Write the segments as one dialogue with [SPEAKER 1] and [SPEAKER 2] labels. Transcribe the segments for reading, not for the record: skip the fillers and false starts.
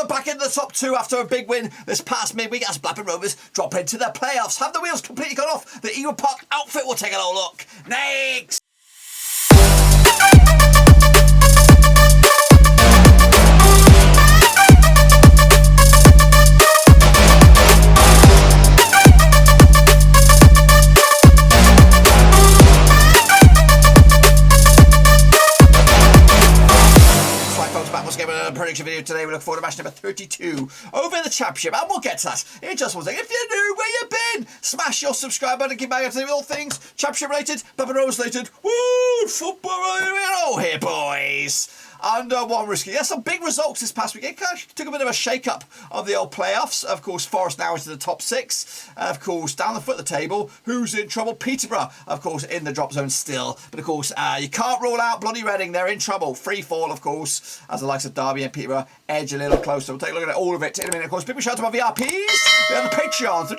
[SPEAKER 1] are back in the top 2 after a big win this past midweek as Blackburn Rovers drop into the playoffs. Have the wheels completely gone off? The Eagle Park outfit will take a little look. Next! Prediction video today. We look forward to match number 32 over in the Championship, and we'll get to that in just one second. If you're new, where you been? Smash your subscribe button and get back to all things Championship related, Blackburn Rovers related. Woo! Football here, boys. Under one risky. Yes, some big results this past weekend. Took a bit of a shake-up of the old playoffs. Of course, Forest now into the top 6. Of course, down the foot of the table, who's in trouble? Peterborough, of course, in the drop zone still. But of course, you can't rule out bloody Reading. They're in trouble. Free fall, of course, as the likes of Derby and Peterborough edge a little closer. We'll take a look at all of it in a minute. Of course, big shout out to my VIPs. We have the Patreons.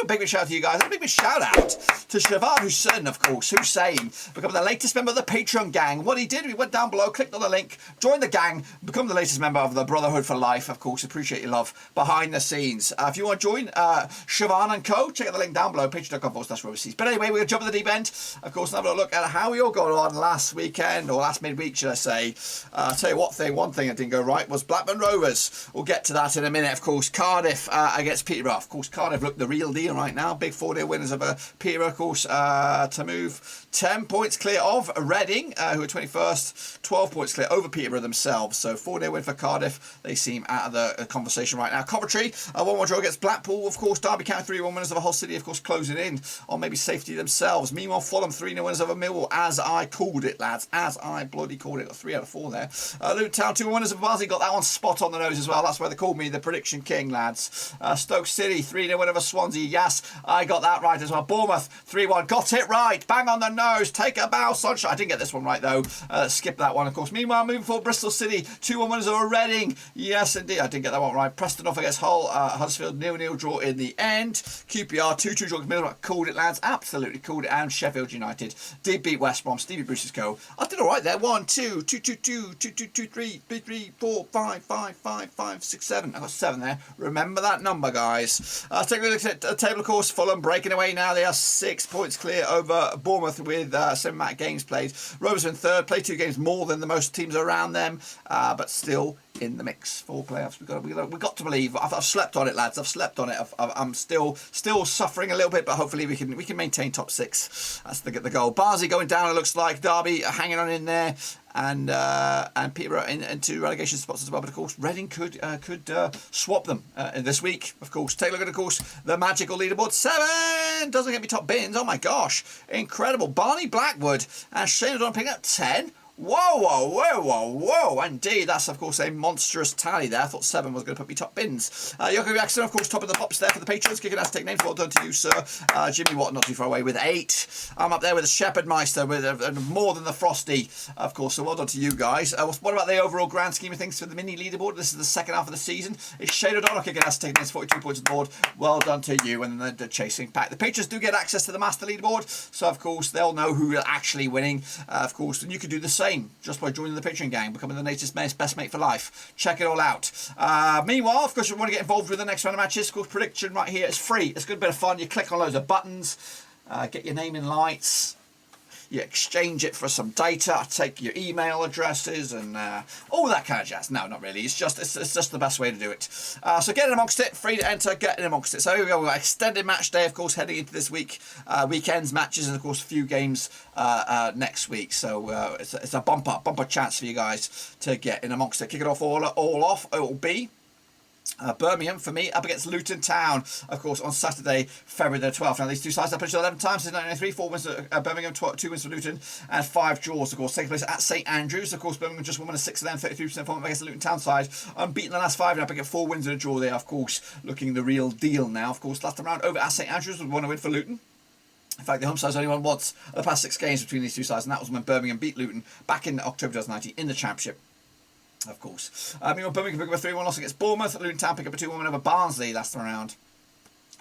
[SPEAKER 1] Big shout out to you guys. And a big shout out to Siobhan Hussein, of course, Hussein, becoming the latest member of the Patreon gang. What he did, he went down below, clicked on the link, joined the gang, become the latest member of the Brotherhood for Life. Of course, appreciate your love behind the scenes. If you want to join Siobhan and co, check out the link down below, patreon.com/overseas. But anyway, we're going to jump at the deep end, of course, and have a look at how we all got on last weekend, or last midweek, should I say. I'll tell you what one thing that didn't go right was Blackburn Rovers. We'll get to that in a minute. Of course, Cardiff against Peterborough. Of course, Cardiff look the real deal right now. Big 4-0 winners of Peterborough, of course, to move 10 points clear of Reading, who are 21st, 12 points clear over Peterborough themselves. So 4-0 win for Cardiff. They seem out of the conversation right now. Coventry, 1-1 draw against Blackpool. Of course, Derby County 3-1 winners of the whole city, of course, closing in on maybe safety themselves. Meanwhile, Fulham 3-0 winners over Millwall, as I called it, lads. As I bloody called it. Got 3 out of 4 there. Luton Town 2-1 winners of Barnsley. Got that one spot on the nose as well. That's why they called me the prediction king, lads. Stoke City 3-0 win over Swansea. Yes, I got that right as well. Bournemouth 3-1. Got it right. Bang on the nose. Take a bow, sunshine. I didn't get this one right, though. Skip that one, of course. Meanwhile, moving forward, Bristol City 2-1 winners over Reading. Yes, indeed. I didn't get that one right. Preston off against Hull. Huddersfield 0-0 draw in the end. QPR 2-2 draw against Middlesbrough. Called it, lads. Absolutely called it. And Sheffield United did beat West Brom. Stevie Bruce's go. I did all right there. 1, 2, 2, 2, 2, 2, 2, 2, 3, 3, 4, 5, 5, 5, 5, 6, 7. I got 7 there. Remember that number, guys. Take a look at the table, of course. Fulham breaking away now. They are 6 points clear over Bournemouth with 7 amount of games played. Rovers in third. Played 2 games more than the most teams around them, but still in the mix for playoffs. We've got to believe. I've slept on it, lads. I've slept on it. I'm still suffering a little bit, but hopefully we can maintain top 6. That's the goal. Barnsley going down. It looks like Derby hanging on in there, and Peterborough into relegation spots as well. But of course, Reading could swap them this week. Of course, take a look at the magical leaderboard. 7 doesn't get me top bins. Oh my gosh, incredible! Barney Blackwood and Shane O'Donnell picking up 10. Whoa. Indeed, that's, of course, a monstrous tally there. I thought 7 was going to put me top bins. Yoko Jackson, of course, top of the pops there for the patrons. Kicking ass, take names. Well done to you, sir. Jimmy Watt, not too far away with 8. I'm up there with the Shepherd Meister with more than the Frosty, of course. So well done to you guys. What about the overall grand scheme of things for the mini leaderboard? This is the second half of the season. It's Shane O'Donnell kicking ass, taking names. 42 points on the board. Well done to you. And then the chasing pack. The patrons do get access to the master leaderboard. So, of course, they'll know who are actually winning. Of course, and you can do the same just by joining the Patreon gang, becoming the latest best mate for life. Check it all out. Meanwhile, of course, if you want to get involved with the next round of matches, of course, prediction right here. It's free. It's a good bit of fun. You click on loads of buttons, get your name in lights. You exchange it for some data, take your email addresses and all that kind of jazz. No, not really. It's just the best way to do it. So get in amongst it. Free to enter. Get in amongst it. So here we go. We've got extended match day, of course, heading into this week. Weekends matches and of course a few games next week. So it's a bumper chance for you guys to get in amongst it. Kick it off all off. It will be Birmingham, for me, up against Luton Town, of course, on Saturday, February the 12th. Now, these two sides have played 11 times since 1993, 4 wins for Birmingham, 2 wins for Luton, and 5 draws, of course, taking place at St Andrews. Of course, Birmingham just won a 6 of them, 33% form against the Luton Town side. Unbeaten the last 5 now, picking 4 wins and a draw there, of course, looking the real deal now. Of course, last time round over at St Andrews, we won a win for Luton. In fact, the home side's only won once of the past 6 games between these two sides, and that was when Birmingham beat Luton back in October 2019 in the Championship. Of course. Meanwhile, Birmingham pick up a 3-1 loss against Bournemouth. Luton Town pick up a 2-1 win over Barnsley last time around.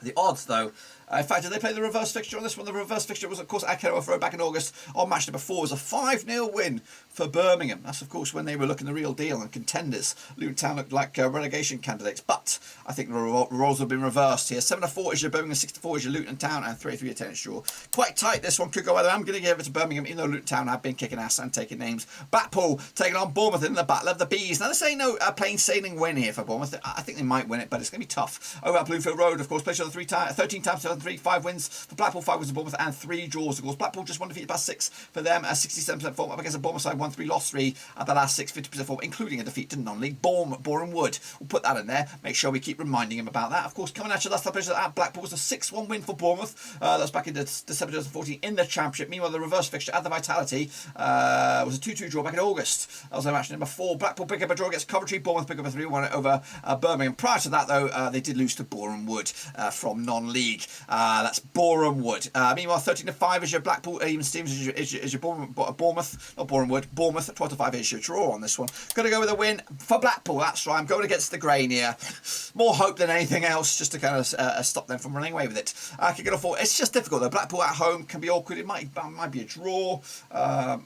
[SPEAKER 1] The odds, though, in fact, did they play the reverse fixture on this one? The reverse fixture was, of course, at Kenilworth Road back in August on match number 4. It was a 5-0 win for Birmingham. That's, of course, when they were looking the real deal and contenders. Luton Town looked like relegation candidates. But I think the roles have been reversed here. 7-4 is your Birmingham, 6-4 is your Luton Town, and 3-3 tennis draw. Quite tight, this one could go either. I'm going to give it to Birmingham, even though Luton Town have been kicking ass and taking names. Blackpool taking on Bournemouth in the Battle of the Bees. Now, this ain't no plain sailing win here for Bournemouth. I think they might win it, but it's going to be tough. Over at Bluefield Road, of course, played each other 13 times, 7-3, 5 wins for Blackpool, 5 wins for Bournemouth, and 3 draws. Of course, Blackpool just won defeated by 6 for them, 67% form up against a Bournemouth side, 1-3, lost 3 at the last 6, 50% form, including a defeat to non-league Boreham Wood. We'll put that in there. Make sure we keep reminding him about that. Of course, coming at you last time at Blackpool was a 6-1 win for Bournemouth. That's back in December 2014 in the Championship. Meanwhile, the reverse fixture at the Vitality was a 2-2 draw back in August. That was match number 4. Blackpool pick up a draw against Coventry. Bournemouth pick up a 3-1 over Birmingham. Prior to that, though, they did lose to Boreham Wood from non-league. That's Boreham Wood. Meanwhile, 13-5 is your Blackpool. Even Stevens is your Bournemouth, not Boreham Wood. Bournemouth. 12-5 is your draw on this one. Going to go with a win for Blackpool. That's right. I'm going against the grain here. More hope than anything else, just to kind of stop them from running away with it. Kicking off. It's just difficult though. Blackpool at home can be awkward. It might be a draw.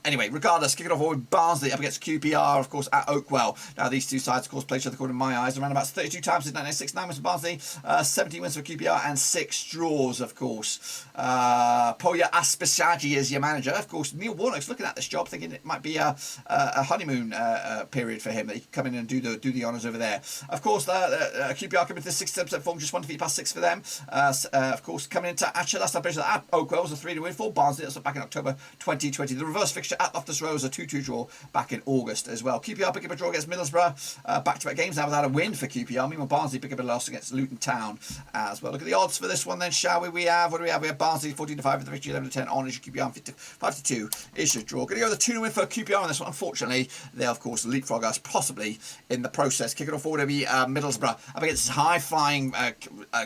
[SPEAKER 1] Anyway, regardless, kicking off with Barnsley up against QPR, of course, at Oakwell. Now these two sides, of course, play each other according to my eyes around about 32 times since 1996. 9 wins for Barnsley, 17 wins for QPR, and 6 draws, of course. Poya Aspesagi is your manager. Of course, Neil Warnock's looking at this job, thinking it might be a honeymoon period for him, that he can come in and do the honours over there. Of course, QPR coming to 67% form, just 1 defeat past 6 for them. Of course, coming into last time at Oakwell was a 3-2 win for Barnsley. That's back in October 2020. The reverse fixture at Loftus Road was a 2-2 draw back in August as well. QPR pick up a draw against Middlesbrough. Back-to-back games now without a win for QPR. Meanwhile, Barnsley pick up a loss against Luton Town as well. Look at the odds for this one then, shall we? What do we have? We have Barnsley 14-5 with the victory, 11-10 on is your QPR, 5-2 is your draw. Going to go with a 2-0 win for QPR on this one. Unfortunately, they of course leapfrog us possibly in the process. Kicking off forward will be Middlesbrough up against high-flying,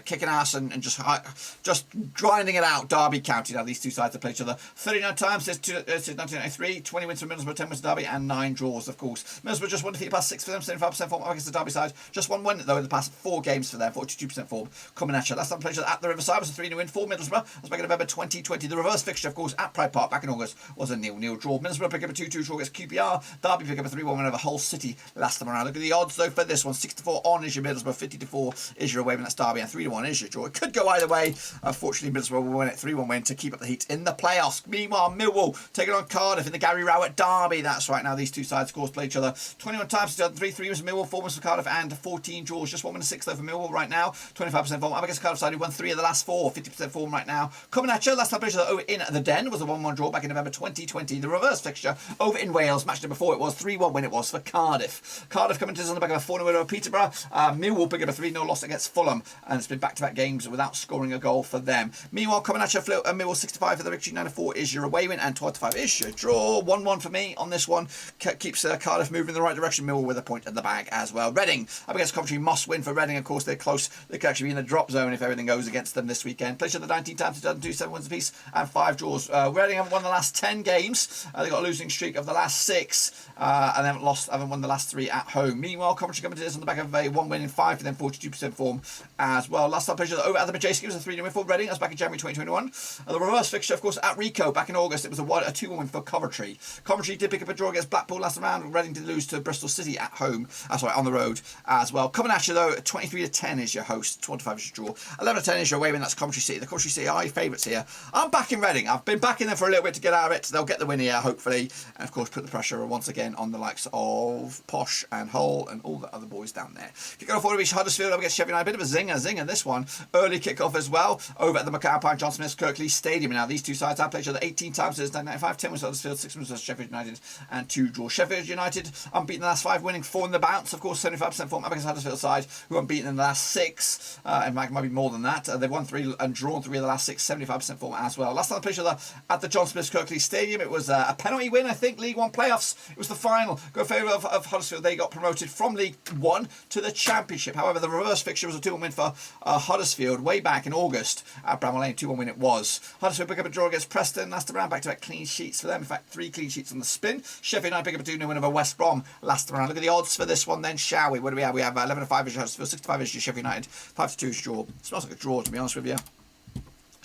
[SPEAKER 1] kicking ass and just grinding it out Derby County. Now these two sides have played each other 39 times since 1993. 20 wins for Middlesbrough, 10 wins for Derby, and 9 draws, of course. Middlesbrough just won defeat past 6 for them, 75% form up against the Derby side. Just one win though in the past 4 games for them, 42% form coming at you. Last time played at the Riverside was a 3-0 win for Middlesbrough. That's back in November 2020. The reverse fixture, of course, at Pride Park back in August was a 0-0 draw. Middlesbrough pick up a 2-2 draw against QPR. Derby pick up a 3-1 win over Hull City last time around. Look at the odds though for this one. 6-4 on is your Middlesbrough, 50-4 is your away win. That's Derby, and 3-1 is your draw. It could go either way. Unfortunately, Middlesbrough will win it 3-1 win to keep up the heat in the playoffs. Meanwhile, Millwall taking on Cardiff in the Gary Rowett Derby. That's right. Now these two sides, of course, play each other 21 times. 3 wins for Millwall, 4 wins for Cardiff, and 14 draws. Just 1 win and 6 though for Millwall right now. 25% form up against Cardiff side who won 3 of the last 4. 50% form right now. Coming at you, last time played in the Den was a 1-1 draw back in November 2020. The reverse fixture over in Wales, match number 4, it was 3-1 win it was for Cardiff. Cardiff coming to us on the back of a 4-0 win over Peterborough. Millwall pick up a 3-0 loss against Fulham, and it's been back-to-back games without scoring a goal for them. Meanwhile, coming at you, Millwall 65 for the victory, 9-4 is your away win, and 12-5 is your draw. 1-1 for me on this one. Keeps Cardiff moving in the right direction. Millwall with a point in the bag as well. Reading up against Coventry, must win for Reading. Of course, they're close. They could actually be in the drop zone if everything goes against them this weekend. Played each other 19 times, 2002, 7 wins apiece, and 5 draws. Reading haven't won the last 10 games. They got a losing streak of the last 6, and they haven't won the last 3 at home. Meanwhile, Coventry coming to this on the back of a 1 win in 5 for them, 42% form as well. Last time played over at the Matchday was a 3-0 win for Reading. That's back in January 2021. The reverse fixture, of course, at Rico back in August, it was a 2-1 win for Coventry. Coventry did pick up a draw against Blackpool last round. Reading did lose to Bristol City at home. That's right, on the road as well. Coming at you though, 23-10 is your host, 25 is your draw, 11-10 is your away win. That's Coventry City. The Coventry City are your favourites here. I'm backing Reading. I've been backing them for a little bit to get out of it. They'll get the win here, hopefully, and of course put the pressure once again on the likes of Posh and Hull and all the other boys down there. If you go forward to reach Huddersfield up against Sheffield United, a bit of a zinger this one. Early kick-off as well over at the McAlpine John Smith's Kirklees Stadium. Now these two sides have played each other 18 times since 1995. 10 wins for Huddersfield, 6 wins for Sheffield United, and 2 draws. Sheffield United unbeaten the last 5, winning 4 in the bounce. Of course, 75% form up against Huddersfield side, who unbeaten in the last 6. In fact, might be more than that. They've won 3 and drawn 3 of the last 6. 75% form as well. Last time they played each other at the John Smith's Kirklees Stadium, it was a penalty win. I think League One playoffs. It was the final. Go in favour of Huddersfield. They got promoted from League One to the Championship. However, the reverse fixture was a 2-1 win for Huddersfield way back in August at Bramall Lane. 2-1 win it was. Huddersfield pick up a draw against Preston last round. Back-to-back clean sheets for them. In fact, 3 clean sheets on the spin. Sheffield United pick up a 2-0 win over West Brom last round. Look at the odds for this one then, shall we? What do we have? We have 11-5 is your Huddersfield, 6-5 is your Sheffield United, 5-2 is your Smells like a draw, to be honest with you.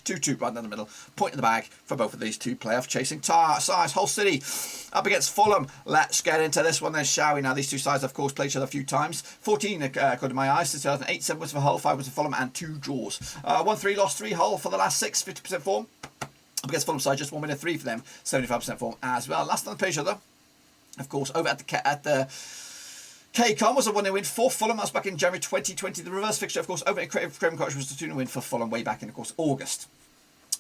[SPEAKER 1] 2-2 right down the middle. Point in the bag for both of these two playoff chasing sides. Hull City up against Fulham. Let's get into this one then, shall we? Now, these two sides, of course, played each other a few times. 14, according to my eyes, since 2008. 7 wins for Hull, 5 wins for Fulham, and 2 draws. 1-3, lost 3. Hull for the last 6, 50% form. Up against Fulham side, just 1 win and 3 for them. 75% form as well. Last time they played each other, of course, over at the KCOM was a 1-0 win for Fulham. That was back in January 2020. The reverse fixture, of course, over at Craven Cottage was a 2-0 win for Fulham way back in, of course, August.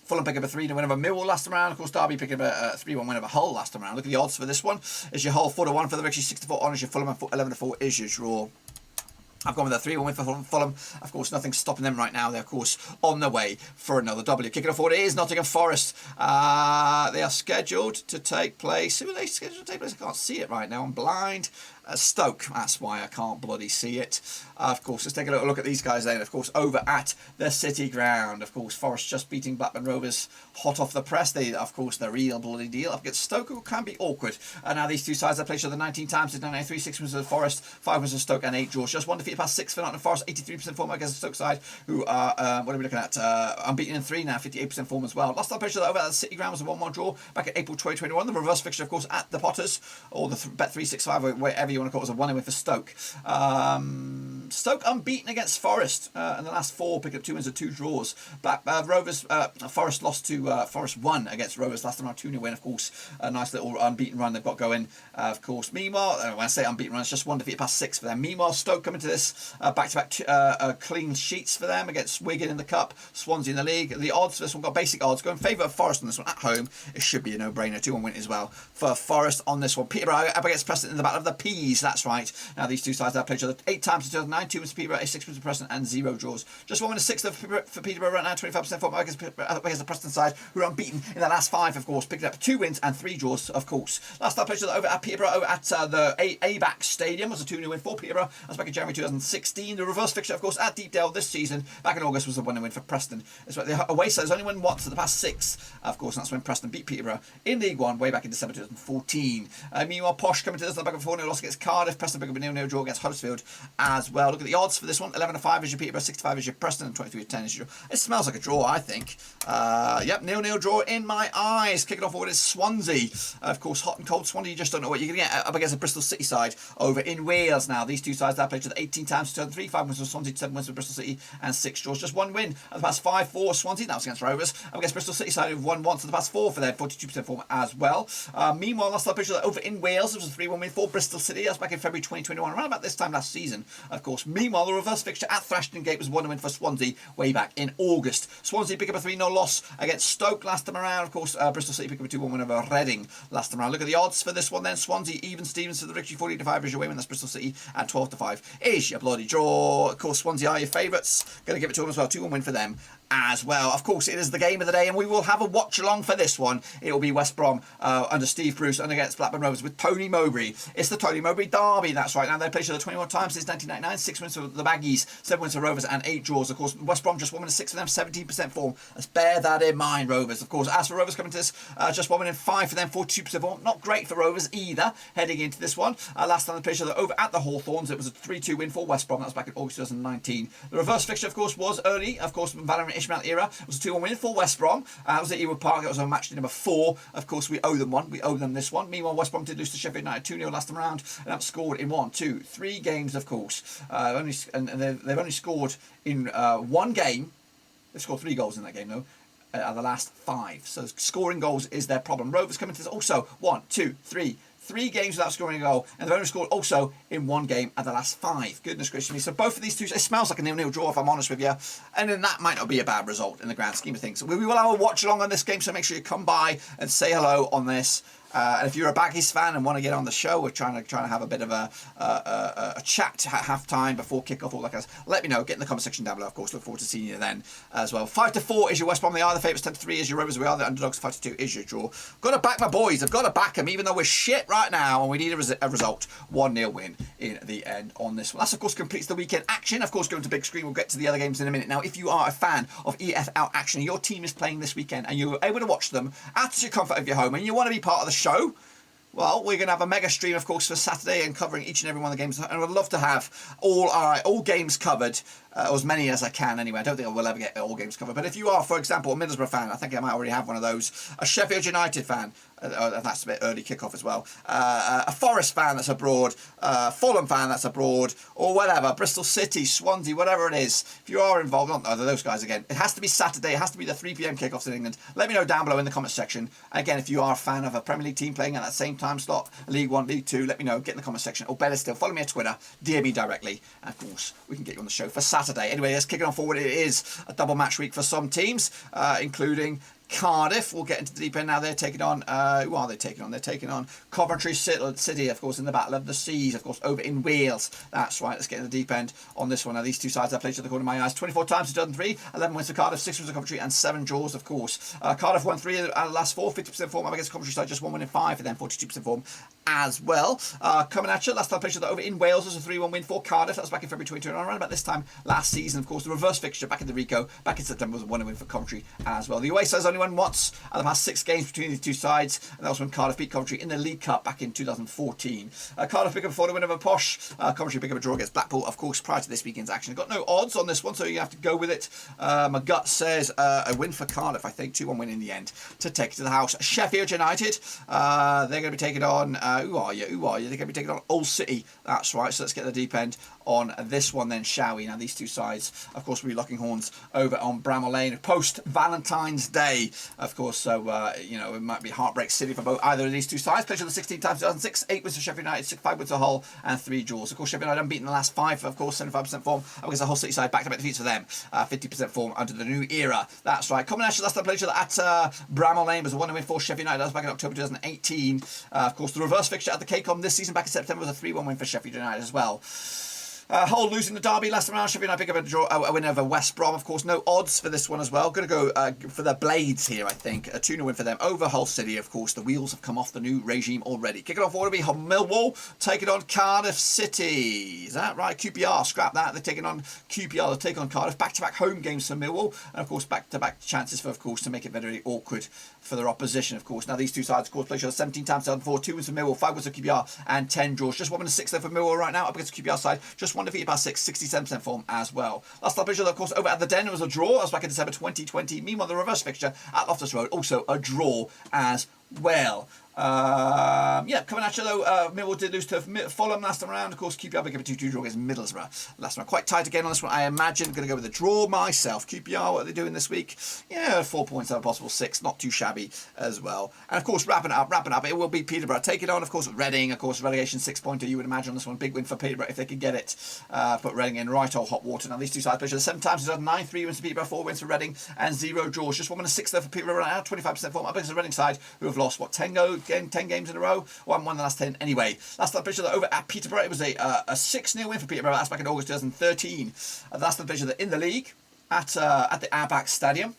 [SPEAKER 1] Fulham pick up a 3-0 win over Millwall last time around. Of course, Derby pick up a 3-1 win over Hull last time around. Look at the odds for this one. Is your Hull 4-1 for the victory, 6-4 on is your Fulham, and 11-4 is your draw. I've gone with a 3-1 win for Fulham. Of course, nothing's stopping them right now. They're, of course, on their way for another W. Kicking off forward is Nottingham Forest. They are scheduled to take place. Who are they scheduled to take place? I can't see it right now. I'm blind. Stoke. That's why I can't bloody see it. Of course, let's take a little look at these guys then. Of course, over at the City Ground. Of course, Forest just beating Blackburn Rovers hot off the press. They, of course, the real bloody deal. Up against Stoke, who can be awkward. And now these two sides have played each other 19 times. It's 9-3, 6 wins for Forest, 5 wins for Stoke, and 8 draws. Just 1 defeat past 6 for Nottingham Forest. 83% form against the Stoke side, who are, what are we looking at? Unbeaten in 3 now, 58% form as well. Last time played each other over at the City Ground was a 1-1 draw back in April 2021. The reverse fixture, of course, at the Potters, or the Bet365, whatever you want to call it, was a 1-0 win for Stoke. Stoke unbeaten against Forest in the last 4, picked up 2 wins and 2 draws. Forest lost to Forest 1 against Rovers last time around, 2-0 win, of course. A nice little unbeaten run they've got going, of course. Meanwhile, when I say unbeaten run, it's just 1 defeat past 6 for them. Meanwhile, Stoke coming to this back-to-back clean sheets for them against Wigan in the Cup, Swansea in the league. The odds for this one got basic odds, go in favour of Forest on this one at home. It should be a no-brainer, 2-1 win as well for Forest on this one. Peterborough up against Preston in the Battle of the Peas, that's right. Now these two sides have played each other 8 times in 2009, 2 wins for Peterborough, 6 wins for Preston, and 0 draws. Just 1 win and 6 for Peterborough right now, 25% form against the Preston side, who are unbeaten in the last 5, of course, picking up 2 wins and 3 draws, of course. Last time played each other over at Peterborough, over at the ABAC Stadium, was a 2-0 win for Peterborough. That was back in January 2016. The reverse fixture, of course, at Deepdale this season, back in August, was a 1-0 win for Preston. It's right, the away side has only won once in the past 6, of course, and that's when Preston beat Peterborough in League One way back in December 2014. Meanwhile, Posh coming to this on the back of a 4-0 loss against Cardiff. Preston pick up a 0-0 draw against Huddersfield as well. Look at the odds for this one. 11-5 is your Peterborough, 65 is your Preston, and 23-10 is your draw. It smells like a draw, I think. Yep, 0-0 draw in my eyes. Kicking off forward is Swansea. Of course, hot and cold Swansea. You just don't know what you're going to get up against the Bristol City side over in Wales now. These two sides have played each other 18 times, 2003, 5 wins for Swansea, 7 wins for Bristol City, and 6 draws. Just 1 win of the past 5 for Swansea. That was against Rovers. Up against Bristol City side, who've won once of the past 4 for their 42% form as well. Meanwhile, last time played each other over in Wales, it was a 3-1 win for Bristol City. That's back in February 2021, around about this time last season, of course. Meanwhile, the reverse fixture at Thrashton Gate was 1-0 win for Swansea way back in August. Swansea pick up a 3-0 loss against Stoke last time around. Of course, Bristol City pick up a 2-1 win over Reading last time around. Look at the odds for this one then. Swansea even Stevens for the victory, 48-5 is your way win. That's Bristol City, and 12-5 is your bloody draw. Of course, Swansea are your favourites. Going to give it to them as well. 2-1 win for them as well. Of course, it is the game of the day, and we will have a watch along for this one. It will be West Brom under Steve Bruce and against Blackburn Rovers with Tony Mowbray. It's the Tony Mowbray derby. That's right. Now they've played each other 21 times since 1999. 6 wins for the Baggies, 7 wins for Rovers, and 8 draws. Of course, West Brom just 1 win and 6 for them, 17% form. Let's bear that in mind, Rovers. Of course, as for Rovers coming to this, just 1 win and 5 for them, 42% form. Not great for Rovers either heading into this one. Last time they played each other over at the Hawthorns, it was a 3-2 win for West Brom. That was back in August 2019. The reverse fixture, of course, was early. Of course, Valérien Ismaël era. It was a 2-1 win for West Brom. It was at Ewood Park. It was on match number 4. Of course, we owe them one. We owe them this one. Meanwhile, West Brom did lose to Sheffield United 2-0 last time around, and that was scored in 1, 2, 3 games, of course. They've only scored in 1 game. They've scored 3 goals in that game, though. The last 5. So scoring goals is their problem. Rovers coming to this also 1, 2, 3 games without scoring a goal, and they've only scored also in 1 game at the last 5. Goodness gracious me. So both of these two, it smells like a 0-0 draw if I'm honest with you, and then that might not be a bad result in the grand scheme of things. So we will have a watch along on this game, so make sure you come by and say hello on this. And if you're a Baggies fan and want to get on the show, we're trying to have a bit of a chat at half time before kick-off, all that kind of stuff. Let me know. Get in the comment section down below, of course. Look forward to seeing you then as well. 5-4 is your West Brom. They are the favourites. 10-3 is your Rovers. We are the underdogs. 5-2 is your draw. Got to back my boys. I've got to back them, even though we're shit right now and we need a result. 1-0 win in the end on this one. That's, of course, completes the weekend action. Of course, going to big screen. We'll get to the other games in a minute. Now, if you are a fan of EFL action and your team is playing this weekend and you're able to watch them at your comfort of your home and you want to be part of the show, Well, we're going to have a mega stream, of course, for Saturday and covering each and every one of the games. And I'd love to have all games covered, or as many as I can anyway. I don't think I will ever get all games covered. But if you are, for example, a Middlesbrough fan, I think I might already have one of those, a Sheffield United fan, that's a bit early kickoff as well, a Forest fan that's abroad, Fulham fan that's abroad, or whatever, Bristol City, Swansea, whatever it is. If you are involved, not those guys again, it has to be Saturday, it has to be the 3 p.m. kickoffs in England. Let me know down below in the comments section. And again, if you are a fan of a Premier League team playing at that same time slot, League 1, League 2, let me know, get in the comments section, or better still, follow me on Twitter, DM me directly, and of course, we can get you on the show for Saturday. Anyway, let's kick it on forward. It is a double match week for some teams, including Cardiff. We'll get into the deep end now. They're taking on, who are they taking on? They're taking on Coventry City, of course, in the Battle of the Seas, of course, over in Wales. That's right, let's get in the deep end on this one. Now, these two sides have played each other according to my eyes 24 times in 2003, 11 wins for Cardiff, 6 wins for Coventry, and 7 draws, of course. Cardiff won 3 out of the last 4, 50% form up against Coventry side, just 1 win in 5 for them, 42% form as well. Coming at you, last time played each other over in Wales was a 3-1 win for Cardiff. That was back in February 2021, around about this time last season. Of course, the reverse fixture back in the Rico, back in September, was a 1-win for Coventry as well. The away side's only won once out of the past 6 games between these two sides, and that was when Cardiff beat Coventry in the League Cup back in 2014. Cardiff pick up a 4 win over Posh. Coventry pick up a draw against Blackpool, of course, prior to this weekend's action. Got no odds on this one, so you have to go with it. My gut says a win for Cardiff, I think, 2-1 win in the end to take it to the house. Sheffield United, they're going to be taking on, who are you? They're going to be taking on Hull City. That's right, so let's get the deep end on this one then, shall we? Now, these two sides, of course, will be locking horns over on Bramall Lane post-Valentine's Day, of course, so, you know, it might be Heartbreak City for both either of these two sides. Played on the 16 times 2006, 8 wins for Sheffield United, 5 wins for Hull, and 3 draws. Of course, Sheffield United unbeaten the last 5, of course, 75% form up against the Hull City side, back-to-back defeats for them, 50% form under the new era. That's right. Combination last time played each other at Bramall Lane was a 1-win for Sheffield United. That was back in October 2018. Of course, the reverse fixture at the KCOM this season back in September was a 3-1 win for Sheffield United as well. Hull losing the derby last time around. Sheffield United pick up a win over West Brom. Of course, no odds for this one as well. Going to go for the Blades here, I think. A 2-0 win for them over Hull City. Of course, the wheels have come off the new regime already. Kicking off forward will be Millwall taking on Cardiff City. Is that right? QPR, scrap that. They're taking on QPR. They'll take on Cardiff. Back-to-back home games for Millwall. And, of course, back-to-back chances for, of course, to make it very awkward for their opposition, of course. Now, these two sides, of course, play each other 17 times 2004. 2 wins for Millwall, 5 wins for QPR, and 10 draws. Just 1 win and 6 there for Millwall right now up against the QPR side. Just 1 defeated past 6, 67% form as well. Last time picture, of course, over at the Den, it was a draw. That was back in December 2020. Meanwhile, the reverse fixture at Loftus Road, also a draw as well. Coming at you though, Millwall did lose to Fulham last time around. Of course, QPR became a 2-2 draw against Middlesbrough last time. Quite tight again on this one, I imagine. Going to go with a draw myself. QPR, what are they doing this week? Yeah, 4 points out of possible 6. Not too shabby as well. And of course, wrapping up, it will be Peterborough taking on, of course, Reading. Of course, relegation 6-pointer, you would imagine on this one. Big win for Peterborough if they can get it. Put Reading in right old hot water. Now, these two sides played 7 times. 9, 3 wins for Peterborough, 4 wins for Reading, and 0 draws. Just 1 win and 6 there for Peterborough right now. 25% form up against the Reading side, who have lost, 10 games in a row? Well, haven't won the last 10 anyway. Last time picture over at Peterborough, it was a 6-0 win for Peterborough. That's back in August 2013. The last time picture in the league at the Airback Stadium.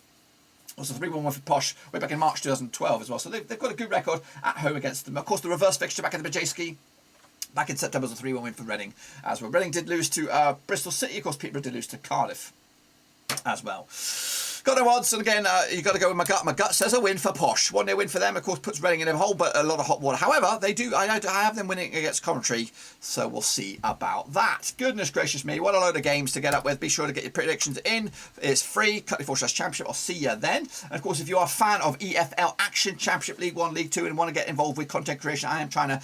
[SPEAKER 1] Also 3-1 win for Posh way back in March 2012 as well. So they've got a good record at home against them. Of course, the reverse fixture back in the Bajayski back in September was a 3-1 win for Reading as well. Reading did lose to Bristol City. Of course, Peterborough did lose to Cardiff as well. Got no odds, and again, you've got to go with my gut. My gut says a win for Posh. 1-0 win for them, of course, puts Reading in a hole, but a lot of hot water. However, they do. I have them winning against Coventry, so we'll see about that. Goodness gracious me, what a load of games to get up with. Be sure to get your predictions in. It's free. Cardiff/Championship. I'll see you then. And of course, if you are a fan of EFL Action Championship, League 1, League 2, and want to get involved with content creation, I am trying to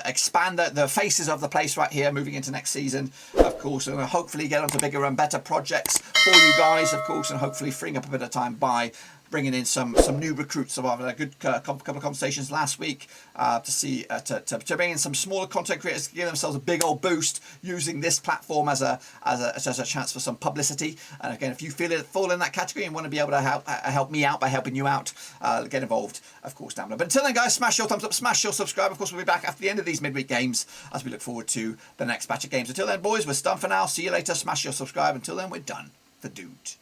[SPEAKER 1] expand the faces of the place right here, moving into next season, of course, and hopefully get onto bigger and better projects for you guys, of course, and hopefully freeing up a bit of time by bringing in some new recruits. So I've had a good couple of conversations last week to bring in some smaller content creators to give themselves a big old boost using this platform as a chance for some publicity. And again, if you fall in that category and want to be able to help me out by helping you out, get involved, of course, down below. But until then, guys, smash your thumbs up, smash your subscribe. Of course, we'll be back after the end of these midweek games as we look forward to the next batch of games. Until then, boys, we're done for now. See you later. Smash your subscribe. Until then, we're done for dude.